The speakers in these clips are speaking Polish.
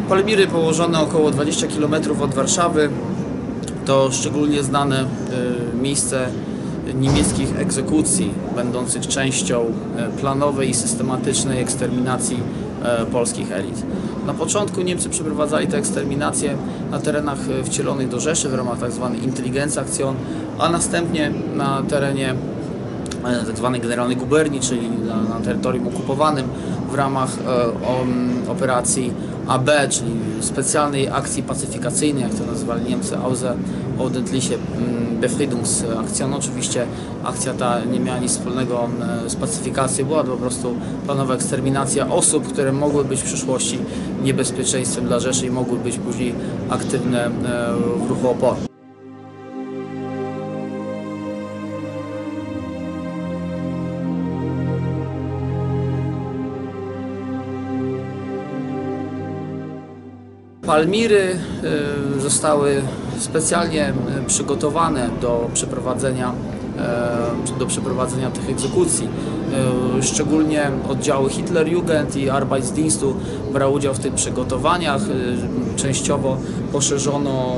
Palmiry położone około 20 km od Warszawy to szczególnie znane miejsce niemieckich egzekucji, będących częścią planowej i systematycznej eksterminacji polskich elit. Na początku Niemcy przeprowadzali te eksterminacje na terenach wcielonych do Rzeszy w ramach tzw. Intelligenzaktion, a następnie na terenie tzw. Generalnej Guberni, czyli na terytorium okupowanym w ramach operacji AB, czyli specjalnej akcji pacyfikacyjnej, jak to nazywali Niemcy, Außerordentliche Befriedungsaktion. Oczywiście akcja ta nie miała nic wspólnego z pacyfikacją, była to po prostu planowa eksterminacja osób, które mogły być w przyszłości niebezpieczeństwem dla Rzeszy i mogły być później aktywne w ruchu oporu. Palmiry zostały specjalnie przygotowane do przeprowadzenia tych egzekucji. Szczególnie oddziały Hitlerjugend i Arbeitsdienstu brały udział w tych przygotowaniach. Częściowo poszerzono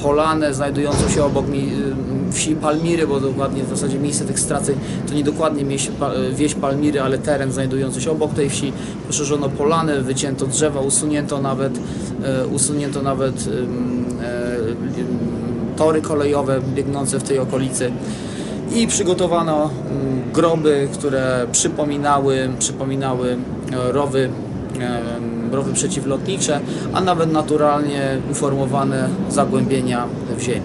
polanę znajdującą się obok wsi Palmiry, bo dokładnie w zasadzie miejsce tych straceń to nie dokładnie wieś Palmiry, ale teren znajdujący się obok tej wsi. Poszerzono polanę, wycięto drzewa, usunięto nawet tory kolejowe biegnące w tej okolicy i przygotowano groby, które przypominały rowy przeciwlotnicze, a nawet naturalnie uformowane zagłębienia w ziemi.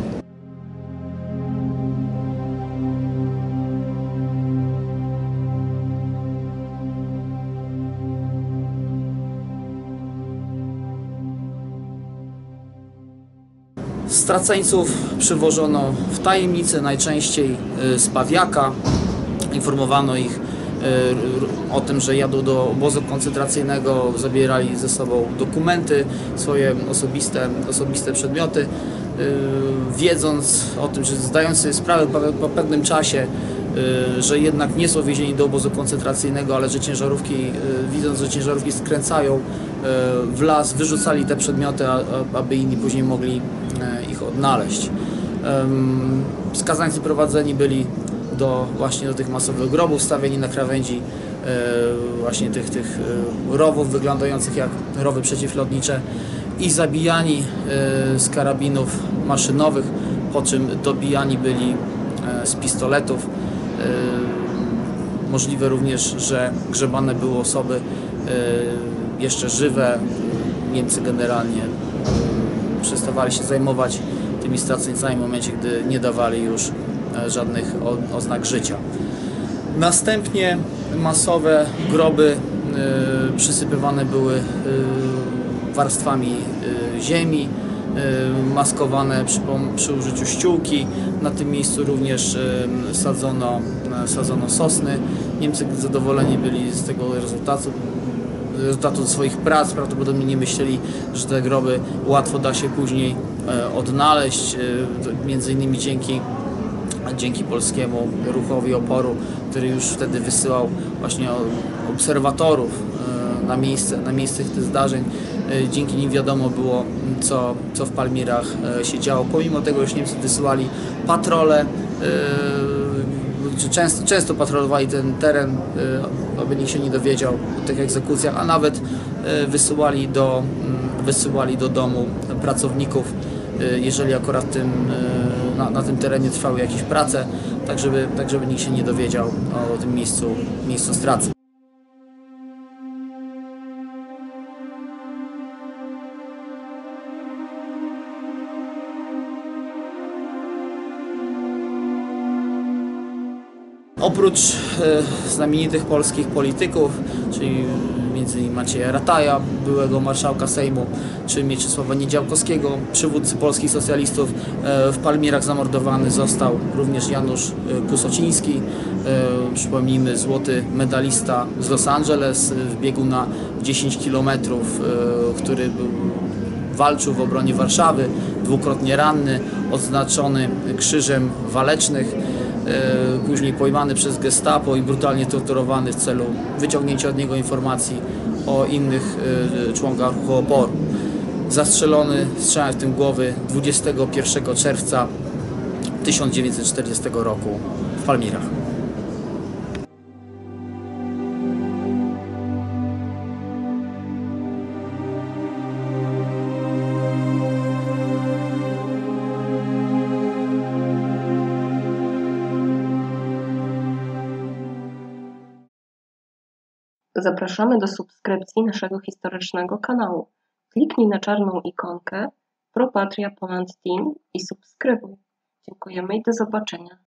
Straceńców przywożono w tajemnicy, najczęściej z Pawiaka. Informowano ich o tym, że jadą do obozu koncentracyjnego, zabierali ze sobą dokumenty, swoje osobiste przedmioty, wiedząc o tym, że zdając sobie sprawę po pewnym czasie, że jednak nie są wiezieni do obozu koncentracyjnego, ale że ciężarówki, widząc, że ciężarówki skręcają w las, wyrzucali te przedmioty, aby inni później mogli ich odnaleźć. Skazańcy prowadzeni byli właśnie do tych masowych grobów, stawieni na krawędzi właśnie tych rowów wyglądających jak rowy przeciwlotnicze i zabijani z karabinów maszynowych, po czym dobijani byli z pistoletów. Możliwe również, że grzebane były osoby jeszcze żywe. Niemcy generalnie przestawali się zajmować tymi straceńcami w momencie, gdy nie dawali już żadnych oznak życia. Następnie masowe groby przysypywane były warstwami ziemi, maskowane przy użyciu ściółki. Na tym miejscu również sadzono sosny. Niemcy zadowoleni byli z tego rezultatu swoich prac. Prawdopodobnie nie myśleli, że te groby łatwo da się później odnaleźć, między innymi dzięki polskiemu ruchowi oporu, który już wtedy wysyłał właśnie obserwatorów na miejsce tych zdarzeń. Dzięki nim wiadomo było, co w Palmirach się działo. Pomimo tego, że Niemcy wysyłali patrole, często patrolowali ten teren, aby nikt się nie dowiedział o tych egzekucjach, a nawet wysyłali do domu pracowników, jeżeli akurat na tym terenie trwały jakieś prace, tak żeby nikt się nie dowiedział o tym miejscu straceń. Oprócz znamienitych polskich polityków, czyli m.in. Macieja Rataja, byłego marszałka Sejmu, czy Mieczysława Niedziałkowskiego, przywódcy polskich socjalistów, w Palmirach zamordowany został również Janusz Kusociński, przypomnijmy, złoty medalista z Los Angeles w biegu na 10 km, który walczył w obronie Warszawy, dwukrotnie ranny, odznaczony Krzyżem Walecznych. Później pojmany przez Gestapo i brutalnie torturowany w celu wyciągnięcia od niego informacji o innych członkach ruchu oporu. zastrzelony strzałem w tym głowy 21 czerwca 1940 roku w Palmirach. Zapraszamy do subskrypcji naszego historycznego kanału. Kliknij na czarną ikonkę Pro Patria Poland Team i subskrybuj. Dziękujemy i do zobaczenia.